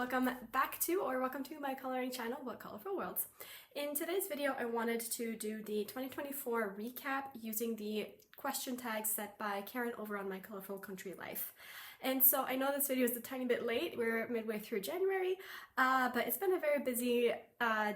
welcome to my coloring channel, What Colorful Worlds. In today's video, I wanted to do the 2024 recap using the question tag set by Karen over on My Colorful Country Life. And so I know this video is a tiny bit late, we're midway through January, but it's been a very busy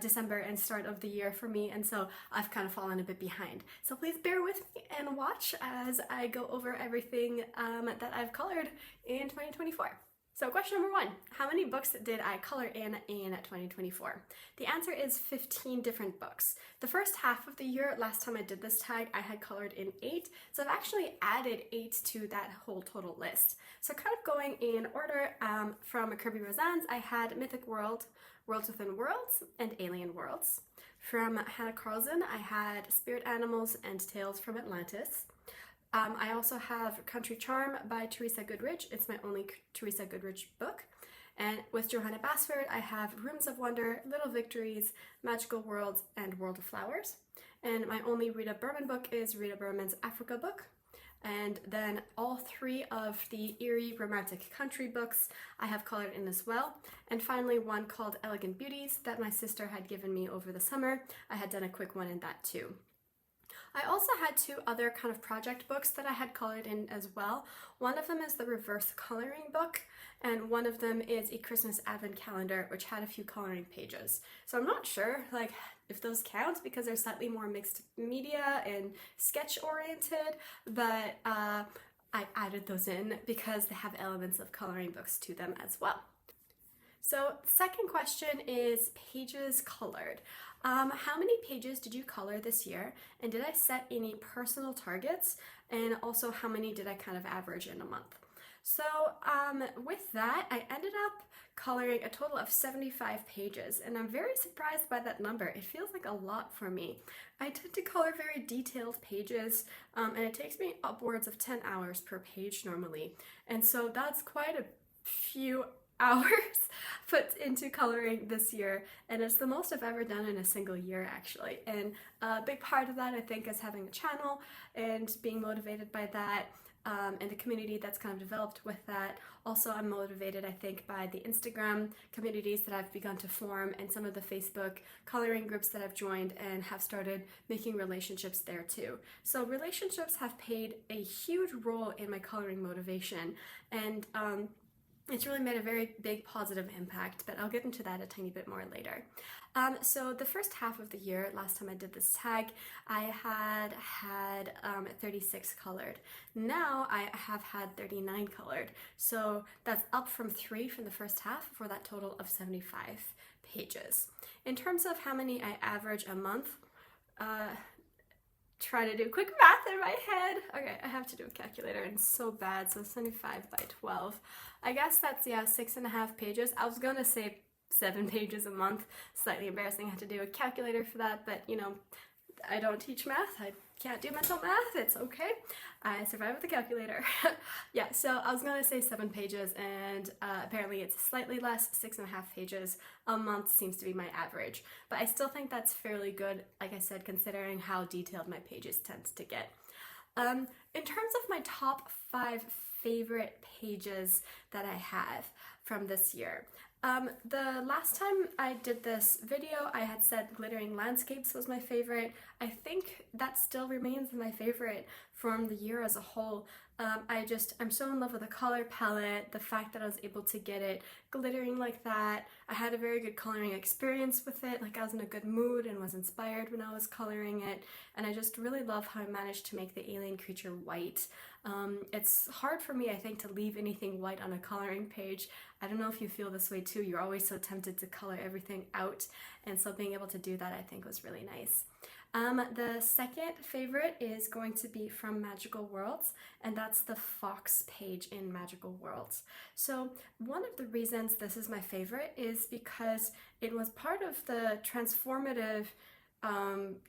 December and start of the year for me, and so I've kind of fallen a bit behind. So please bear with me and watch as I go over everything that I've colored in 2024. So question number 1, how many books did I color in 2024? The answer is 15 different books. The first half of the year, last time I did this tag, I had colored in 8, so I've actually added 8 to that whole total list. So kind of going in order, from Kirby Rosan's, I had Mythic World, Worlds Within Worlds, and Alien Worlds. From Hannah Carlson, I had Spirit Animals and Tales from Atlantis. I also have Country Charm by Teresa Goodrich. It's my only Teresa Goodrich book. And with Johanna Basford, I have Rooms of Wonder, Little Victories, Magical Worlds, and World of Flowers. And my only Rita Berman book is Rita Berman's Africa book. And then all 3 of the eerie romantic country books I have colored in as well. And finally one called Elegant Beauties that my sister had given me over the summer. I had done a quick one in that too. I also had 2 other kind of project books that I had colored in as well. One of them is the reverse coloring book, and one of them is a Christmas advent calendar, which had a few coloring pages. So I'm not sure if those count because they're slightly more mixed media and sketch oriented, but I added those in because they have elements of coloring books to them as well. So second question is pages colored. How many pages did you color this year, and did I set any personal targets, and also how many did I kind of average in a month? So with that, I ended up coloring a total of 75 pages, and I'm very surprised by that number. It feels like a lot for me. I tend to color very detailed pages, and it takes me upwards of 10 hours per page normally, and so that's quite a few hours put into coloring this year, and it's the most I've ever done in a single year actually. And a big part of that I think is having a channel and being motivated by that, and the community that's kind of developed with that. Also I'm motivated I think by the Instagram communities that I've begun to form and some of the Facebook coloring groups that I've joined and have started making relationships there too. So relationships have played a huge role in my coloring motivation, and it's really made a very big positive impact, but I'll get into that a tiny bit more later. So the first half of the year, last time I did this tag, I had 36 colored. Now I have had 39 colored. So that's up from 3 from the first half for that total of 75 pages. In terms of how many I average a month, trying to do quick math in my head. Okay, I have to do a calculator and it's so bad. So 75 by 12. I guess that's, 6.5 pages. I was gonna say 7 pages a month. Slightly embarrassing I had to do a calculator for that, but I don't teach math. I can't do mental math. It's okay. I survive with a calculator. Yeah, so I was gonna say 7 pages, and apparently it's slightly less. 6.5 pages a month seems to be my average, but I still think that's fairly good, like I said, considering how detailed my pages tend to get. In terms of my top 5 favorite pages that I have from this year, the last time I did this video, I had said Glittering Landscapes was my favorite. I think that still remains my favorite from the year as a whole. I'm so in love with the color palette, the fact that I was able to get it glittering like that. I had a very good coloring experience with it, I was in a good mood and was inspired when I was coloring it, and I just really love how I managed to make the alien creature white. It's hard for me, I think, to leave anything white on a coloring page. I don't know if you feel this way too. You're always so tempted to color everything out, and so being able to do that I think was really nice. The second favorite is going to be from Magical Worlds, and that's the fox page in Magical Worlds. So one of the reasons this is my favorite is because it was part of the transformative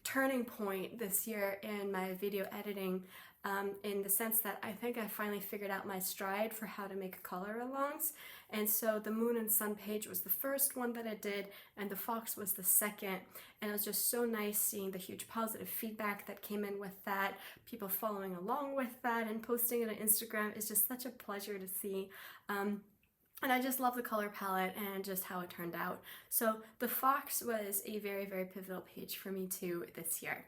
turning point this year in my video editing, in the sense that I think I finally figured out my stride for how to make color alongs. And so the moon and sun page was the first one that I did, and the fox was the second, and it was just so nice seeing the huge positive feedback that came in with that, people following along with that and posting it on Instagram. Is just such a pleasure to see. And I just love the color palette and just how it turned out. So the fox was a very, very pivotal page for me too this year.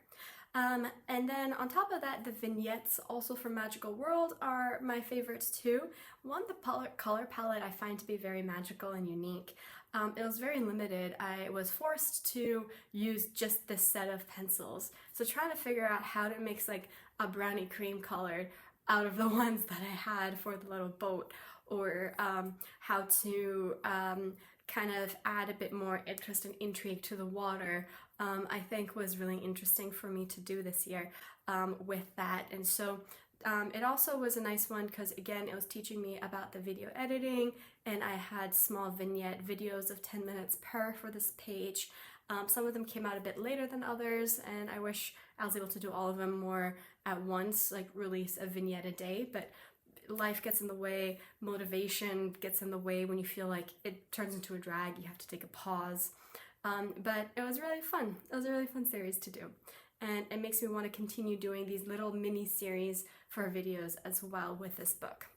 And then on top of that, the vignettes also from Magical World are my favorites too. One, the color palette I find to be very magical and unique. It was very limited. I was forced to use just this set of pencils. So trying to figure out how to mix like a brownie cream color out of the ones that I had for the little boat, or how to kind of add a bit more interest and intrigue to the water, I think was really interesting for me to do this year with that. And so it also was a nice one because, again, it was teaching me about the video editing, and I had small vignette videos of 10 minutes per for this page. Some of them came out a bit later than others, and I wish I was able to do all of them more at once, like release a vignette a day, but life gets in the way, motivation gets in the way. When you feel like it turns into a drag, you have to take a pause. But it was really fun. It was a really fun series to do. And it makes me want to continue doing these little mini series for videos as well with this book.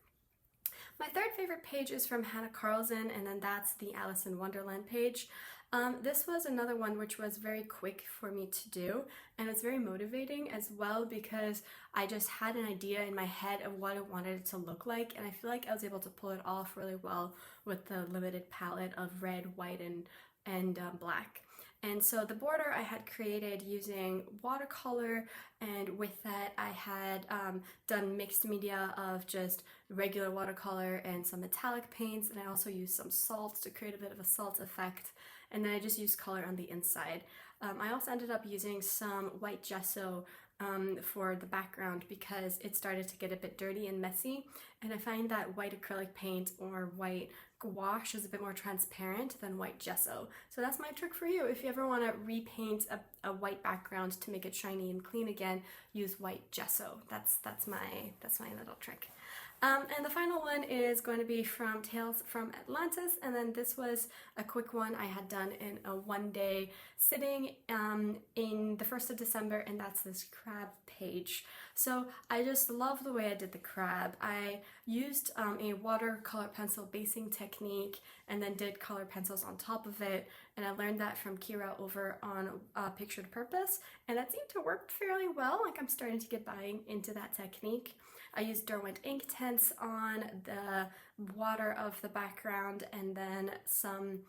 My third favorite page is from Hannah Carlson, and then that's the Alice in Wonderland page. This was another one which was very quick for me to do, and it's very motivating as well because I just had an idea in my head of what I wanted it to look like, and I feel like I was able to pull it off really well with the limited palette of red, white, and black. And so the border I had created using watercolor, and with that I had done mixed media of just regular watercolor and some metallic paints, and I also used some salt to create a bit of a salt effect, and then I just used color on the inside. I also ended up using some white gesso for the background because it started to get a bit dirty and messy, and I find that white acrylic paint or white gouache is a bit more transparent than white gesso. So that's my trick for you. If you ever want to repaint a white background to make it shiny and clean again, use white gesso. That's my little trick. And the final one is going to be from Tales from Atlantis, and then this was a quick one I had done in a one-day sitting in the 1st of December, and that's this crab page. So I just love the way I did the crab. I used a watercolor pencil basing technique and then did color pencils on top of it, and I learned that from Kira over on Pictured Purpose, and that seemed to work fairly well. Like, I'm starting to get buying into that technique. I used Derwent ink tints on the water of the background, and then some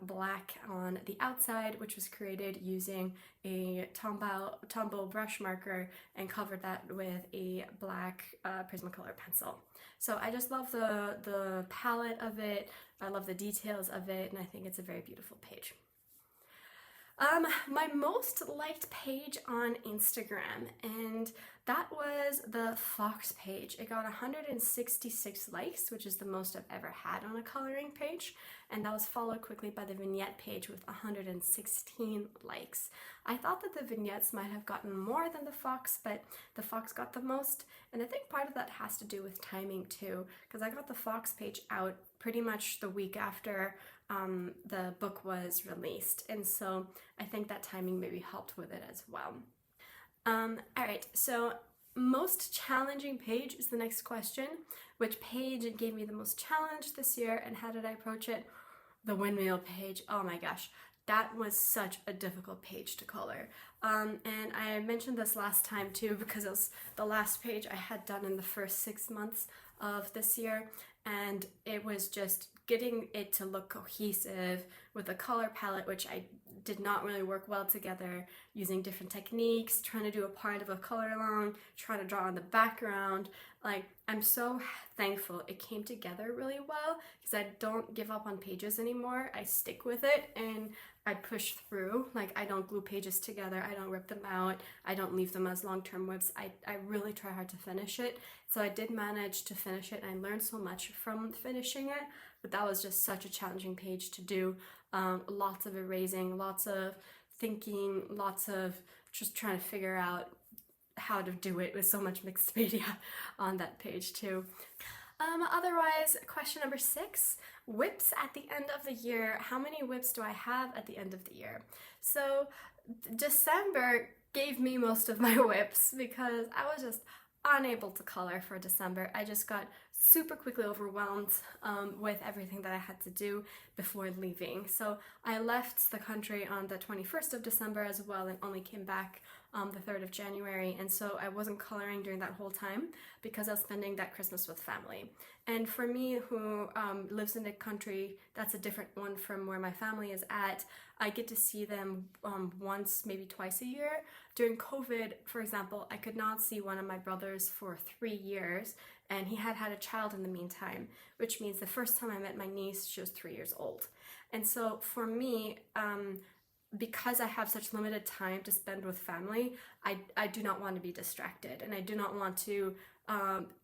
black on the outside, which was created using a Tombow brush marker, and covered that with a black Prismacolor pencil. So I just love the palette of it, I love the details of it, and I think it's a very beautiful page. My most liked page on Instagram, and that was the Fox page. It got 166 likes, which is the most I've ever had on a coloring page, and that was followed quickly by the vignette page with 116 likes. I thought that the vignettes might have gotten more than the Fox, but the Fox got the most, and I think part of that has to do with timing too, because I got the Fox page out pretty much the week after the book was released, and so I think that timing maybe helped with it as well. Alright, so most challenging page is the next question. Which page gave me the most challenge this year, and how did I approach it? The Windmill page. Oh my gosh, that was such a difficult page to color. And I mentioned this last time too because it was the last page I had done in the first 6 months of this year, and it was just getting it to look cohesive with a color palette, which I did not really work well together, using different techniques, trying to do a part of a color along, trying to draw on the background. Like, I'm so thankful it came together really well because I don't give up on pages anymore. I stick with it and I push through. Like, I don't glue pages together, I don't rip them out, I don't leave them as long-term whips. I really try hard to finish it. So I did manage to finish it, and I learned so much from finishing it, but that was just such a challenging page to do. Lots of erasing, lots of thinking, lots of just trying to figure out how to do it with so much mixed media on that page too. Otherwise, question number 6, whips at the end of the year. How many whips do I have at the end of the year? So December gave me most of my whips because I was just unable to color for December. I just got super quickly overwhelmed with everything that I had to do before leaving. So I left the country on the 21st of December as well and only came back the 3rd of January, and so I wasn't coloring during that whole time because I was spending that Christmas with family. And for me, who lives in a country that's a different one from where my family is at, I get to see them once, maybe twice a year. During COVID, for example, I could not see one of my brothers for 3 years, and he had had a child in the meantime, which means the first time I met my niece, she was 3 years old. And so for me, because I have such limited time to spend with family, I do not want to be distracted, and I do not want to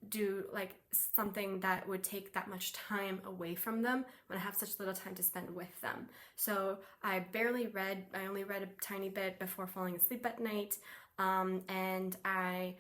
do like something that would take that much time away from them when I have such little time to spend with them. So I only read a tiny bit before falling asleep at night, and I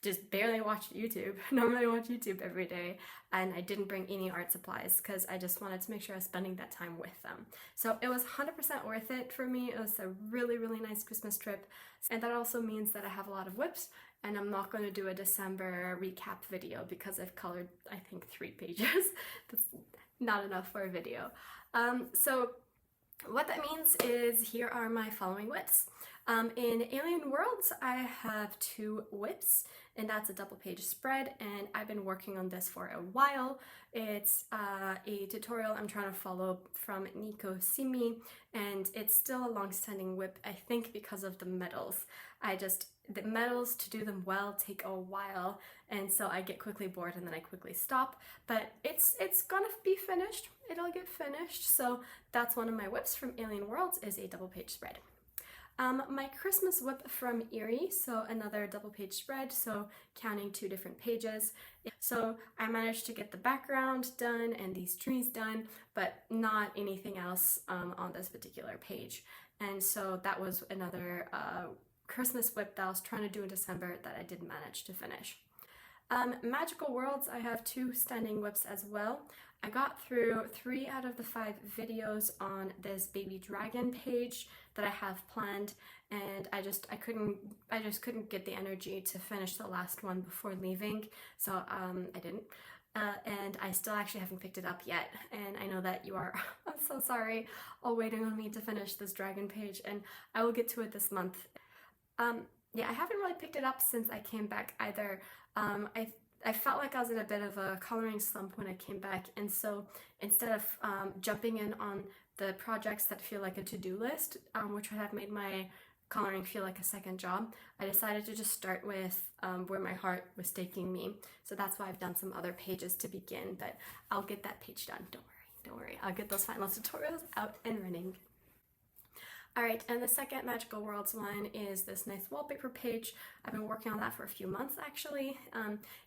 just barely watched YouTube. Normally I watch YouTube every day, and I didn't bring any art supplies because I just wanted to make sure I was spending that time with them. So it was 100% worth it for me. It was a really, really nice Christmas trip, and that also means that I have a lot of whips, and I'm not going to do a December recap video because I've colored, I think, 3 pages. That's not enough for a video. So what that means is here are my following whips. In Alien Worlds, I have 2 whips, and that's a double page spread, and I've been working on this for a while. It's a tutorial I'm trying to follow from Nico Simi, and it's still a long-standing whip, I think because of the medals. The medals, to do them well, take a while, and so I get quickly bored and then I quickly stop, but it's gonna be finished. It'll get finished. So that's one of my whips from Alien Worlds, is a double page spread. My Christmas whip from Erie, so another double page spread, so counting 2 different pages. So I managed to get the background done and these trees done, but not anything else on this particular page. And so that was another Christmas whip that I was trying to do in December that I didn't manage to finish. Magical Worlds, I have 2 standing whips as well. I got through 3 out of the 5 videos on this baby dragon page that I have planned, and I just couldn't get the energy to finish the last one before leaving, so I didn't. And I still actually haven't picked it up yet, and I know that you are, I'm so sorry, all waiting on me to finish this dragon page, and I will get to it this month. Yeah, I haven't really picked it up since I came back either. I felt like I was in a bit of a coloring slump when I came back, and so instead of jumping in on the projects that feel like a to-do list, which would have made my coloring feel like a second job, I decided to just start with where my heart was taking me. So that's why I've done some other pages to begin, but I'll get that page done. Don't worry. I'll get those final tutorials out and running. Alright, and the second Magical Worlds one is this nice wallpaper page. I've been working on that for a few months actually.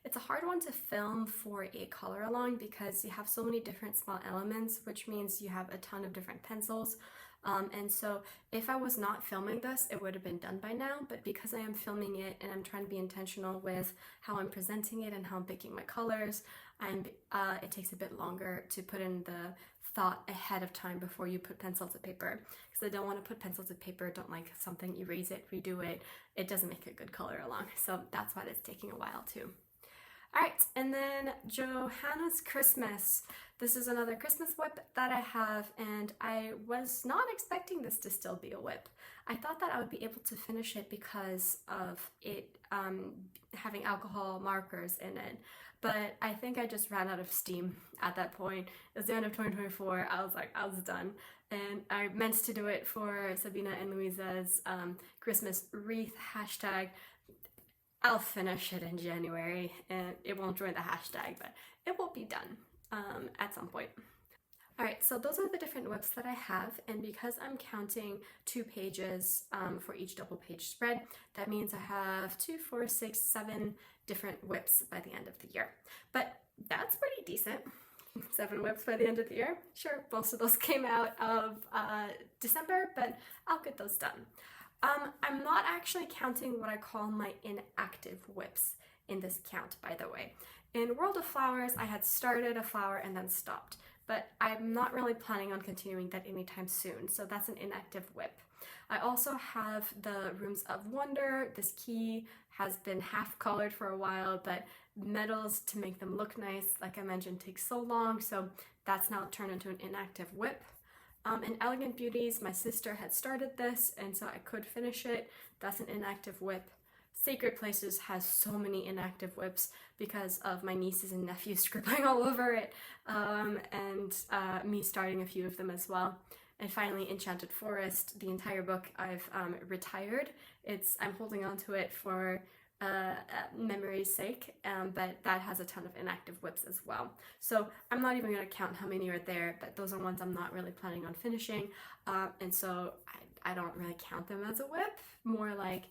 It's a hard one to film for a color along because you have so many different small elements, which means you have a ton of different pencils. And so if I was not filming this, it would have been done by now, but because I am filming it and I'm trying to be intentional with how I'm presenting it and how I'm picking my colors, it takes a bit longer to put in the thought ahead of time before you put pencil to paper, because I don't want to put pencil to paper, don't like something, erase it, redo it. It doesn't make a good color along, so that's why it's taking a while too. Alright, and then Johanna's Christmas. This is another Christmas whip that I have, and I was not expecting this to still be a whip. I thought that I would be able to finish it because of it having alcohol markers in it, but I think I just ran out of steam at that point. It was the end of 2024, I was done. And I meant to do it for Sabina and Louisa's Christmas wreath hashtag. I'll finish it in January, and it won't join the hashtag, but it will be done at some point. Alright, so those are the different whips that I have, and because I'm counting 2 pages for each double page spread, that means I have 2, 4, 6, 7 different whips by the end of the year. But that's pretty decent. 7 whips by the end of the year. Sure, most of those came out of December, but I'll get those done. I'm not actually counting what I call my inactive whips in this count, by the way. In World of Flowers, I had started a flower and then stopped, but I'm not really planning on continuing that anytime soon, so that's an inactive whip. I also have the Rooms of Wonder. This key has been half colored for a while, but metals to make them look nice, like I mentioned, takes so long, so that's now turned into an inactive whip. In Elegant Beauties, my sister had started this, and so I could finish it. That's an inactive whip. Sacred Places has so many inactive whips because of my nieces and nephews scribbling all over it, and me starting a few of them as well. And finally, Enchanted Forest, the entire book I've retired. I'm holding on to it for memory's sake, but that has a ton of inactive whips as well. So I'm not even going to count how many are there, but those are ones I'm not really planning on finishing, and so I don't really count them as a whip, more like,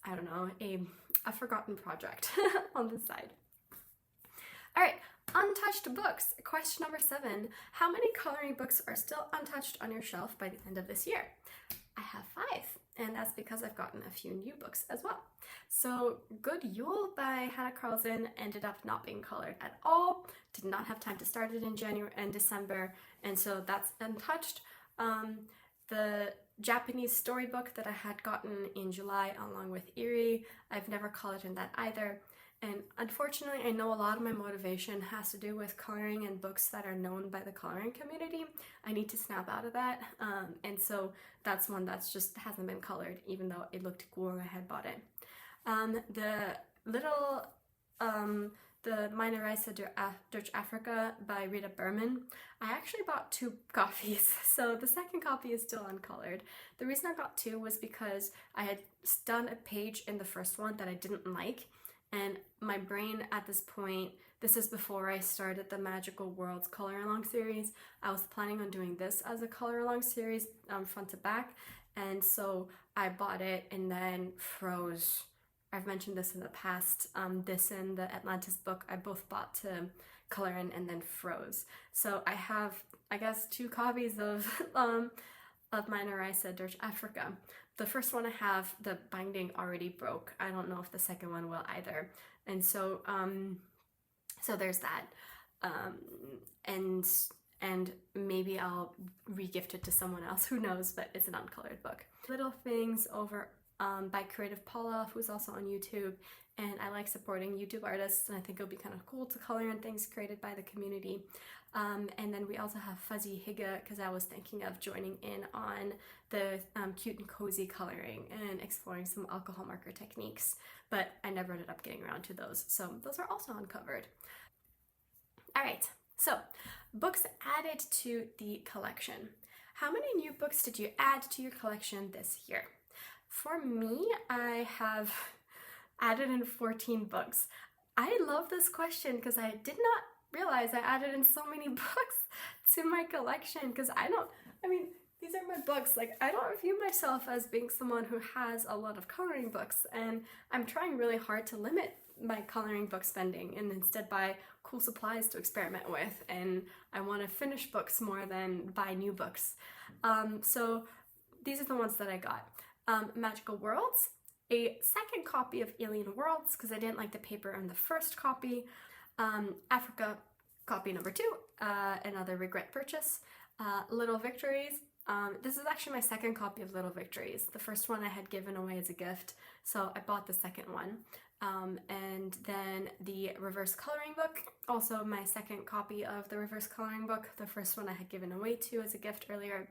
I don't know, a forgotten project on the side. All right, untouched books. Question number 7. How many coloring books are still untouched on your shelf by the end of this year? I have 5, and that's because I've gotten a few new books as well. So Good Yule by Hannah Carlson ended up not being colored at all. Did not have time to start it in January and December, and so that's untouched. The Japanese storybook that I had gotten in July along with Eerie, I've never colored in that either. And unfortunately, I know a lot of my motivation has to do with coloring in books that are known by the coloring community. I need to snap out of that, and so that's one that's just hasn't been colored, even though it looked cool when I had bought it. The Meine Reise durch Afrika by Rita Berman. I actually bought 2 copies, so the second copy is still uncolored. The reason I got 2 was because I had done a page in the first one that I didn't like, and my brain at this point, this is before I started the Magical Worlds color along series, I was planning on doing this as a color along series front to back, and so I bought it and then froze. I've mentioned this in the past. This and the Atlantis book I both bought to color in and then froze. So I have, I guess, 2 copies of Meine Reise durch Afrika. The first one I have, the binding already broke. I don't know if the second one will either. And so, so there's that. And maybe I'll re-gift it to someone else. Who knows? But it's an uncolored book. Little Things over by Creative Paula, who's also on YouTube, and I like supporting YouTube artists, and I think it'll be kind of cool to color in things created by the community. And then we also have Fuzzy Higa, because I was thinking of joining in on the cute and cozy coloring and exploring some alcohol marker techniques, but I never ended up getting around to those, so those are also uncovered. All right, so books added to the collection. How many new books did you add to your collection this year? For me, I have added in 14 books. I love this question because I did not realize I added in so many books to my collection, because these are my books. Like, I don't view myself as being someone who has a lot of coloring books, and I'm trying really hard to limit my coloring book spending and instead buy cool supplies to experiment with, and I want to finish books more than buy new books. So these are the ones that I got. Magical Worlds, a second copy of Alien Worlds because I didn't like the paper in the first copy. Africa, copy number 2, another regret purchase. Little Victories. This is actually my second copy of Little Victories. The first one I had given away as a gift, so I bought the second one. And then the reverse coloring book, also my second copy of the reverse coloring book. The first one I had given away to as a gift earlier.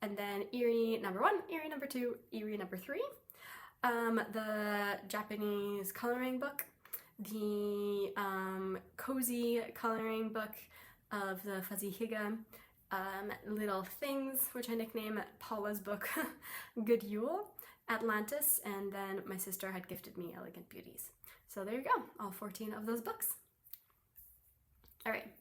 And then Eerie number 1, Eerie number 2, Eerie number 3. The Japanese coloring book, the cozy coloring book of the Fuzzy Higa, Little Things, which I nickname Paula's book, Good Yule, Atlantis, and then my sister had gifted me Elegant Beauties. So there you go, all 14 of those books. All right,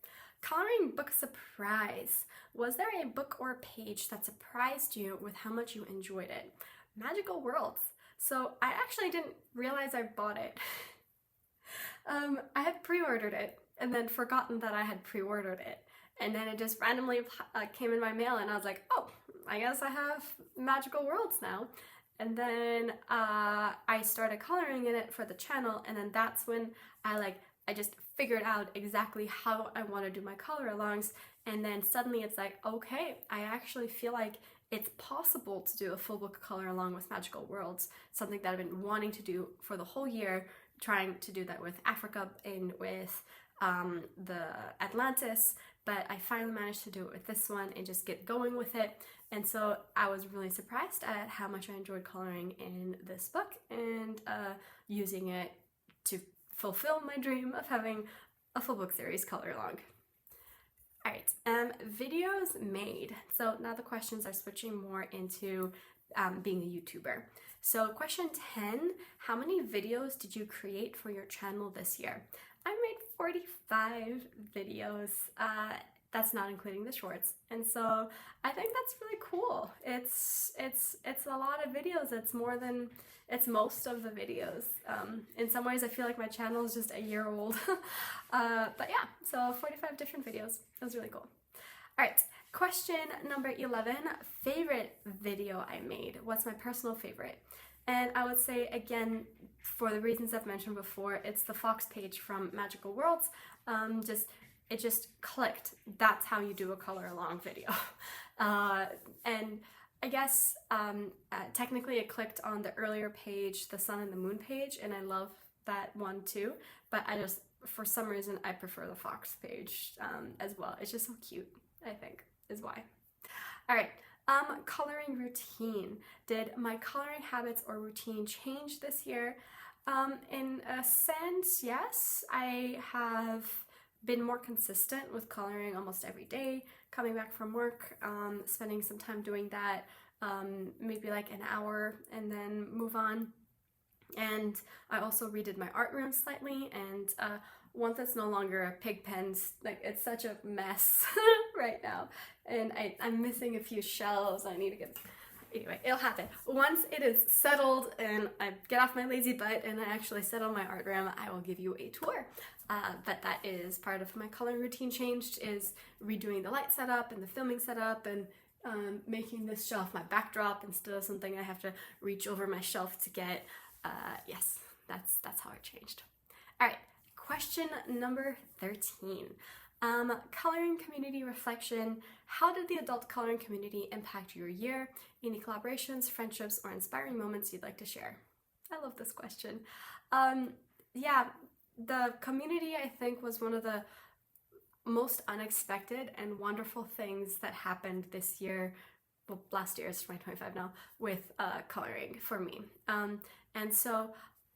coloring book surprise. Was there a book or page that surprised you with how much you enjoyed it? Magical Worlds. So I actually didn't realize I bought it. I had pre-ordered it and then forgotten that I had pre-ordered it. And then it just randomly came in my mail and I was like, oh, I guess I have Magical Worlds now. And then I started coloring in it for the channel, and then that's when I just figured out exactly how I want to do my color alongs, and then suddenly it's like, okay, I actually feel like it's possible to do a full book color along with Magical Worlds, something that I've been wanting to do for the whole year, trying to do that with Africa and with the Atlantis, but I finally managed to do it with this one and just get going with it. And so I was really surprised at how much I enjoyed coloring in this book and using it to fulfill my dream of having a full book series color along. Alright, videos made. So now the questions are switching more into being a YouTuber. So question 10, how many videos did you create for your channel this year? I made 45 videos. That's not including the shorts. And so I think that's really cool. It's a lot of videos. It's most of the videos. In some ways I feel like my channel is just a year old. But yeah, so 45 different videos. That was really cool. All right, question number 11, favorite video I made. What's my personal favorite? And I would say, again, for the reasons I've mentioned before, it's the Fox page from Magical Worlds. It just clicked. That's how you do a color along video. And I guess technically it clicked on the earlier page, the Sun and the Moon page, and I love that one too. But I just, for some reason, I prefer the Fox page as well. It's just so cute, I think, is why. All right. Coloring routine. Did my coloring habits or routine change this year? In a sense, yes. I have been more consistent with coloring almost every day, coming back from work, spending some time doing that, maybe like an hour and then move on. And I also redid my art room slightly, and one that's no longer a pig pen, like it's such a mess right now, and I'm missing a few shelves. I need to get, anyway, it'll happen. Once it is settled and I get off my lazy butt and I actually settle my art room, I will give you a tour. But that is part of my coloring routine changed, is redoing the light setup and the filming setup and making this shelf my backdrop instead of something I have to reach over my shelf to get. Yes, that's how it changed. All right, question number 13. Coloring community reflection. How did the adult coloring community impact your year? Any collaborations, friendships, or inspiring moments you'd like to share? I love this question. Yeah, the community, I think, was one of the most unexpected and wonderful things that happened this year. Well, last year, it's 2025 now, with coloring for me. And so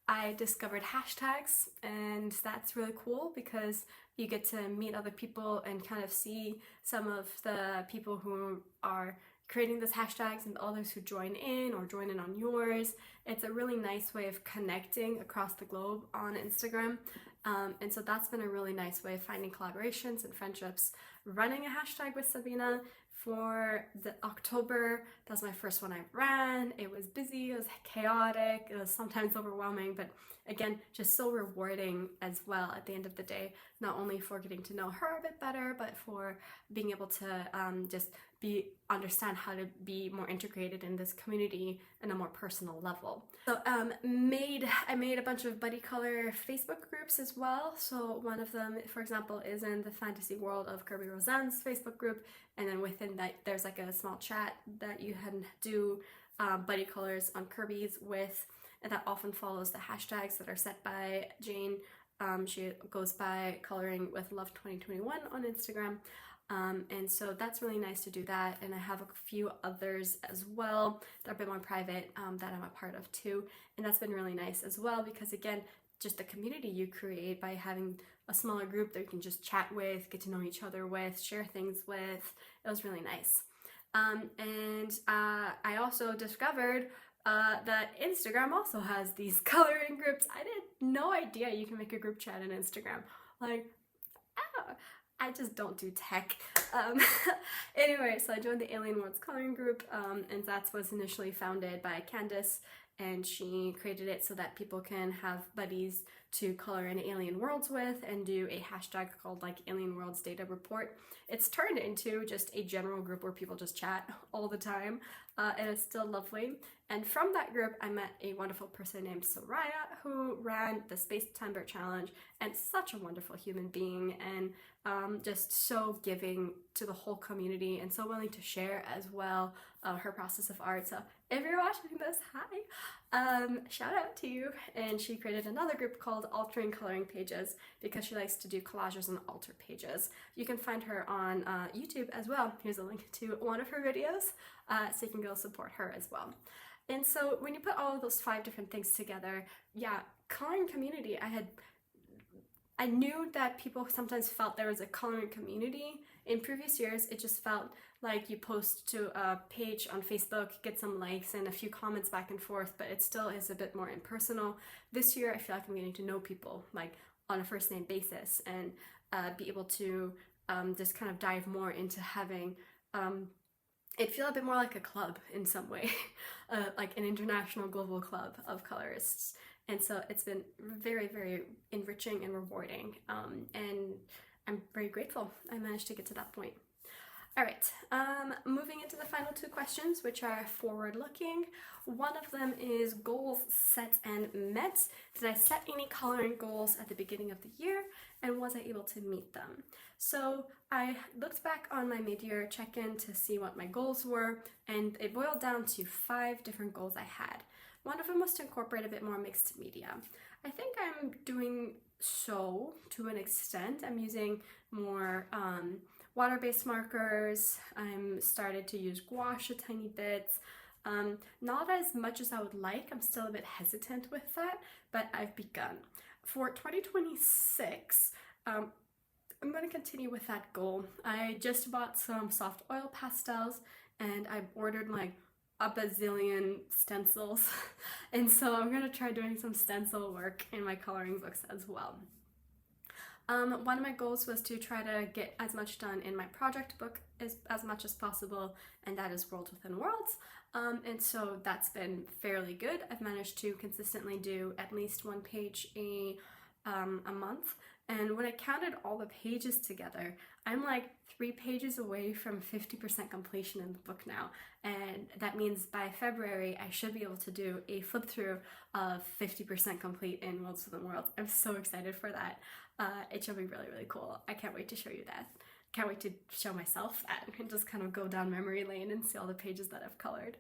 I discovered hashtags, and that's really cool because you get to meet other people and kind of see some of the people who are creating these hashtags and others who join in or join in on yours. It's a really nice way of connecting across the globe on Instagram. And so that's been a really nice way of finding collaborations and friendships. Running a hashtag with Sabina for the October, that was my first one I ran. It was busy, it was chaotic, it was sometimes overwhelming, but again, just so rewarding as well at the end of the day, not only for getting to know her a bit better, but for being able to just understand how to be more integrated in this community in a more personal level. So I made a bunch of buddy color Facebook groups as well. So one of them, for example, is in the fantasy world of Kirby Roseanne's Facebook group, and then within that there's like a small chat that you can do buddy colors on Kirby's with, and that often follows the hashtags that are set by Jane. She goes by coloring with love 2021 on Instagram. And so that's really nice to do that, and I have a few others as well that are a bit more private that I'm a part of too, and that's been really nice as well because again, just the community you create by having a smaller group that you can just chat with, get to know each other with, share things with. It was really nice. And I also discovered that Instagram also has these coloring groups. I had no idea you can make a group chat on Instagram. Like, oh, I just don't do tech. Anyway, so I joined the Alien Worlds coloring group, and that was initially founded by Candace, and she created it so that people can have buddies to color in alien worlds with and do a hashtag called like Alien Worlds Data Report. It's turned into just a general group where people just chat all the time, and it's still lovely. And from that group, I met a wonderful person named Soraya who ran the Space Timber Challenge, and such a wonderful human being, and just so giving to the whole community and so willing to share as well her process of art. So if you're watching this, hi! Shout out to you. And she created another group called Altering Coloring Pages because she likes to do collages and alter pages. You can find her on YouTube as well. Here's a link to one of her videos, so you can go support her as well. And so when you put all of those 5 different things together, yeah, coloring community, I knew that people sometimes felt there was a coloring community. In previous years, it just felt like you post to a page on Facebook, get some likes and a few comments back and forth, but it still is a bit more impersonal. This year, I feel like I'm getting to know people like on a first name basis and be able to just kind of dive more into having it feel a bit more like a club in some way, like an international global club of colorists. And so it's been very, very enriching and rewarding, and I'm very grateful I managed to get to that point. All right, moving into the final 2 questions, which are forward-looking. One of them is goals set and met. Did I set any coloring goals at the beginning of the year, and was I able to meet them? So I looked back on my mid-year check-in to see what my goals were, and it boiled down to 5 different goals I had. One of them was to incorporate a bit more mixed media. I think I'm doing so to an extent. I'm using more water-based markers. I'm started to use gouache a tiny bit. Not as much as I would like. I'm still a bit hesitant with that, but I've begun. For 2026, I'm going to continue with that goal. I just bought some soft oil pastels, and I ordered like a bazillion stencils, and so I'm going to try doing some stencil work in my coloring books as well. One of my goals was to try to get as much done in my project book as much as possible, and that is Worlds Within Worlds. And so that's been fairly good. I've managed to consistently do at least 1 page a month, and when I counted all the pages together, I'm like 3 pages away from 50% completion in the book now, and that means by February I should be able to do a flip through of 50% complete in Worlds Within Worlds. I'm so excited for that. It should be really, really cool. I can't wait to show you that. Can't wait to show myself that and just kind of go down memory lane and see all the pages that I've colored.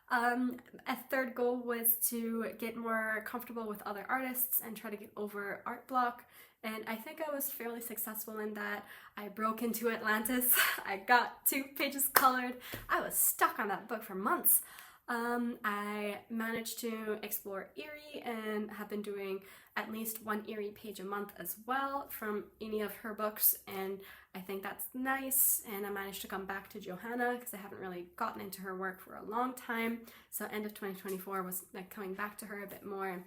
A third goal was to get more comfortable with other artists and try to get over art block, and I think I was fairly successful in that. I broke into Atlantis. I got 2 pages colored. I was stuck on that book for months. I managed to explore Erie and have been doing at least 1 Erie page a month as well from any of her books, and I think that's nice. And I managed to come back to Johanna because I haven't really gotten into her work for a long time, so end of 2024 was like coming back to her a bit more,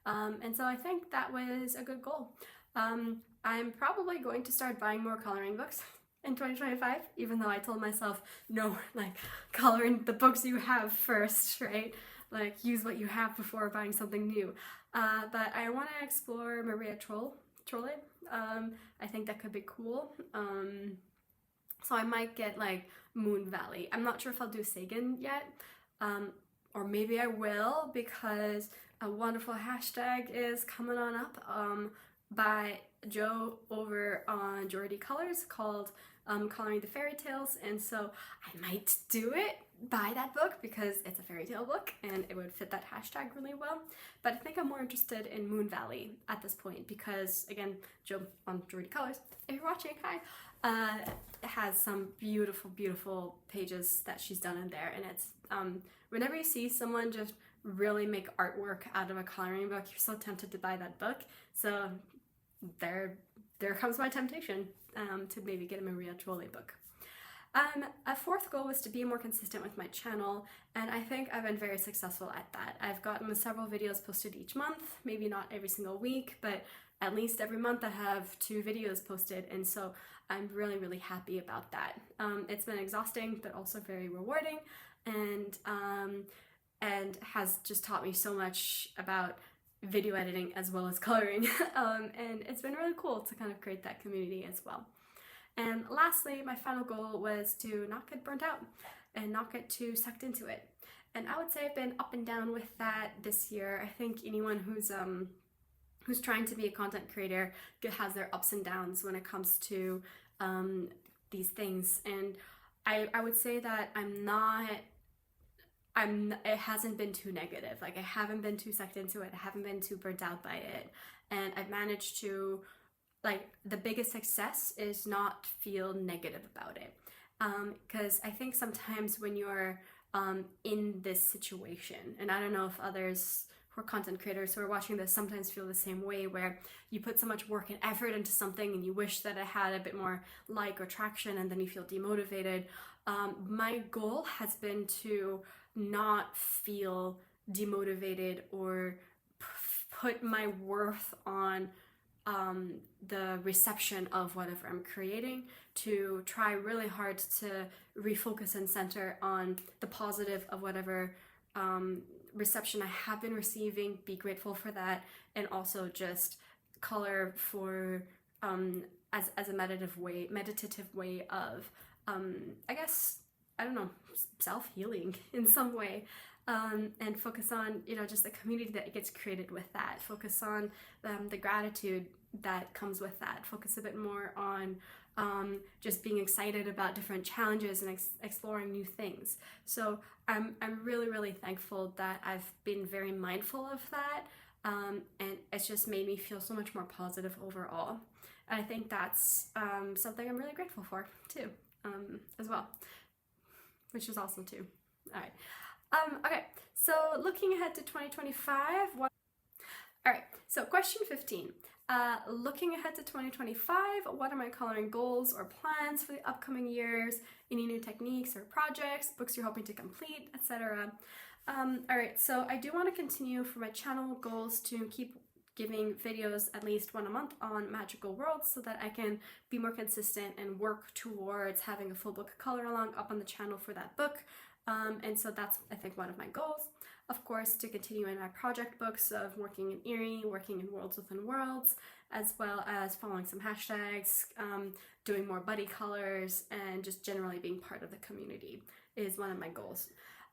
and so I think that was a good goal. I'm probably going to start buying more coloring books in 2025, even though I told myself, no, like, color in the books you have first, right? Like, use what you have before buying something new. But I want to explore Maria Trolle. I think that could be cool. So I might get, like, Moon Valley. I'm not sure if I'll do Sagan yet, or maybe I will, because a wonderful hashtag is coming on up by Joe over on Geordie Colors called Coloring the Fairy Tales, and so I might do it, buy that book because it's a fairy tale book and it would fit that hashtag really well. But I think I'm more interested in Moon Valley at this point because, again, Joe on Geordie Colors, if you're watching, hi, has some beautiful, beautiful pages that she's done in there, and it's whenever you see someone just really make artwork out of a coloring book, you're so tempted to buy that book. So there comes my temptation to maybe get a Maria Trolle book. A fourth goal was to be more consistent with my channel, and I think I've been very successful at that. I've gotten several videos posted each month, maybe not every single week, but at least every month I have 2 videos posted, and so I'm really, really happy about that. It's been exhausting, but also very rewarding, and has just taught me so much about video editing as well as coloring, and it's been really cool to kind of create that community as well. And lastly, my final goal was to not get burnt out and not get too sucked into it. And I would say I've been up and down with that this year. I think anyone who's trying to be a content creator has their ups and downs when it comes to these things. And I would say that it hasn't been too negative. Like, I haven't been too sucked into it. I haven't been too burnt out by it. And I've managed to, like, the biggest success is not feel negative about it. Because I think sometimes when you're in this situation, and I don't know if others who are content creators who are watching this sometimes feel the same way, where you put so much work and effort into something and you wish that it had a bit more like or traction, and then you feel demotivated. My goal has been to not feel demotivated or put my worth on the reception of whatever I'm creating, to try really hard to refocus and center on the positive of whatever reception I have been receiving, be grateful for that, and also just color for as a meditative way of I guess, I don't know, self-healing in some way. And focus on, just the community that gets created with that. Focus on the gratitude that comes with that. Focus a bit more on just being excited about different challenges and exploring new things. So I'm really, really thankful that I've been very mindful of that, and it's just made me feel so much more positive overall. And I think that's something I'm really grateful for too, as well, which is awesome too. All right. Okay, so looking ahead to 2025, Alright, so question 15. Looking ahead to 2025, what are my coloring goals or plans for the upcoming years? Any new techniques or projects, books you're hoping to complete, etc. Alright, so I do want to continue for my channel goals to keep giving videos at least one a month on magical worlds, so that I can be more consistent and work towards having a full book color along up on the channel for that book. And so that's, I think, one of my goals. Of course, to continue in my project books of working in Erie, working in Worlds Within Worlds, as well as following some hashtags, doing more buddy colors, and just generally being part of the community is one of my goals.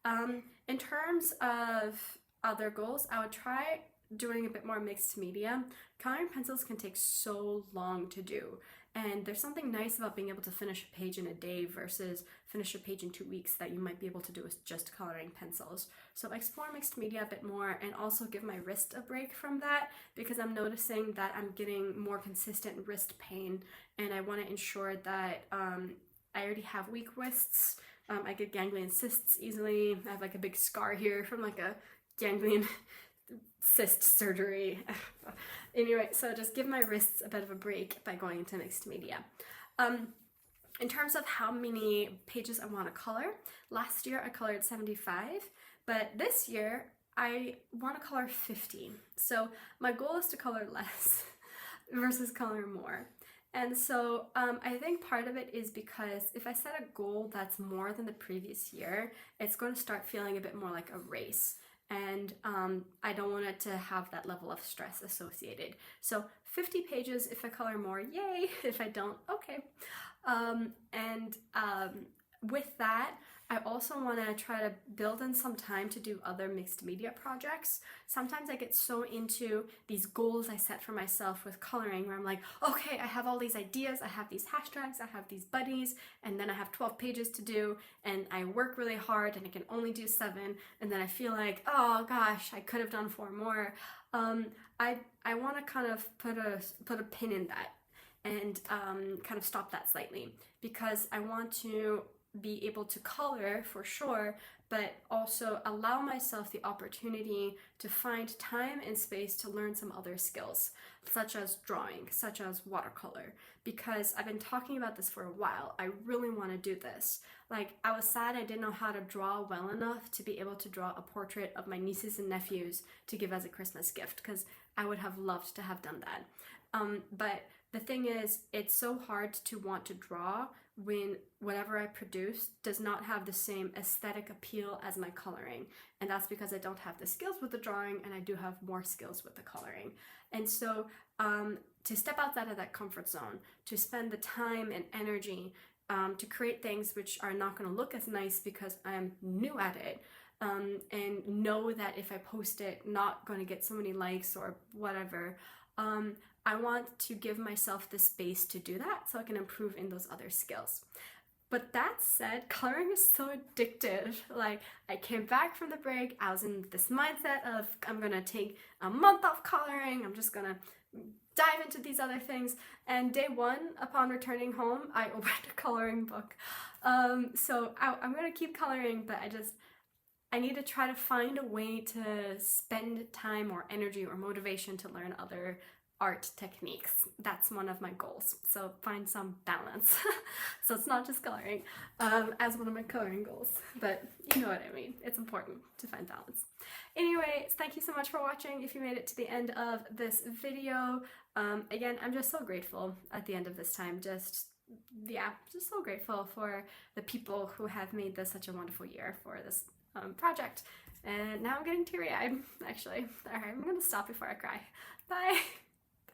In terms of other goals, I would try doing a bit more mixed media. Coloring pencils can take so long to do, and there's something nice about being able to finish a page in a day versus finish a page in 2 weeks that you might be able to do with just coloring pencils. So explore mixed media a bit more, and also give my wrist a break from that, because I'm noticing that I'm getting more consistent wrist pain, and I want to ensure that I already have weak wrists. I get ganglion cysts easily. I have like a big scar here from like a ganglion cyst surgery. Anyway, so just give my wrists a bit of a break by going into mixed media. In terms of how many pages I want to color, last year I colored 75, but this year I want to color 50. So my goal is to color less versus color more. And so I think part of it is because if I set a goal that's more than the previous year, it's going to start feeling a bit more like a race. And I don't want it to have that level of stress associated. So 50 pages if I color more, yay! If I don't, okay. With that, I also want to try to build in some time to do other mixed media projects. Sometimes I get so into these goals I set for myself with coloring, where I'm like, okay, I have all these ideas, I have these hashtags, I have these buddies, and then I have 12 pages to do, and I work really hard and I can only do 7, and then I feel like, oh gosh, I could have done 4 more. I want to kind of put a pin in that and kind of stop that slightly, because I want to be able to color for sure, but also allow myself the opportunity to find time and space to learn some other skills, such as drawing, such as watercolor, because I've been talking about this for a while. I really want to do this. Like, I was sad I didn't know how to draw well enough to be able to draw a portrait of my nieces and nephews to give as a Christmas gift, because I would have loved to have done that. But the thing is, it's so hard to want to draw when whatever I produce does not have the same aesthetic appeal as my coloring. And that's because I don't have the skills with the drawing, and I do have more skills with the coloring. And so to step outside of that comfort zone, to spend the time and energy to create things which are not going to look as nice because I'm new at it, and know that if I post it, not going to get so many likes or whatever. I want to give myself the space to do that so I can improve in those other skills. But that said, coloring is so addictive. Like, I came back from the break, I was in this mindset of I'm gonna take a month off coloring, I'm just gonna dive into these other things. And day one, upon returning home, I opened a coloring book. So I'm gonna keep coloring, but I need to try to find a way to spend time or energy or motivation to learn other art techniques. That's one of my goals. So find some balance. So it's not just coloring as one of my coloring goals, but you know what I mean. It's important to find balance. Anyways, thank you so much for watching. If you made it to the end of this video, again, I'm just so grateful at the end of this time. Just so grateful for the people who have made this such a wonderful year for this project. And now I'm getting teary-eyed, actually. All right, I'm gonna stop before I cry. Bye.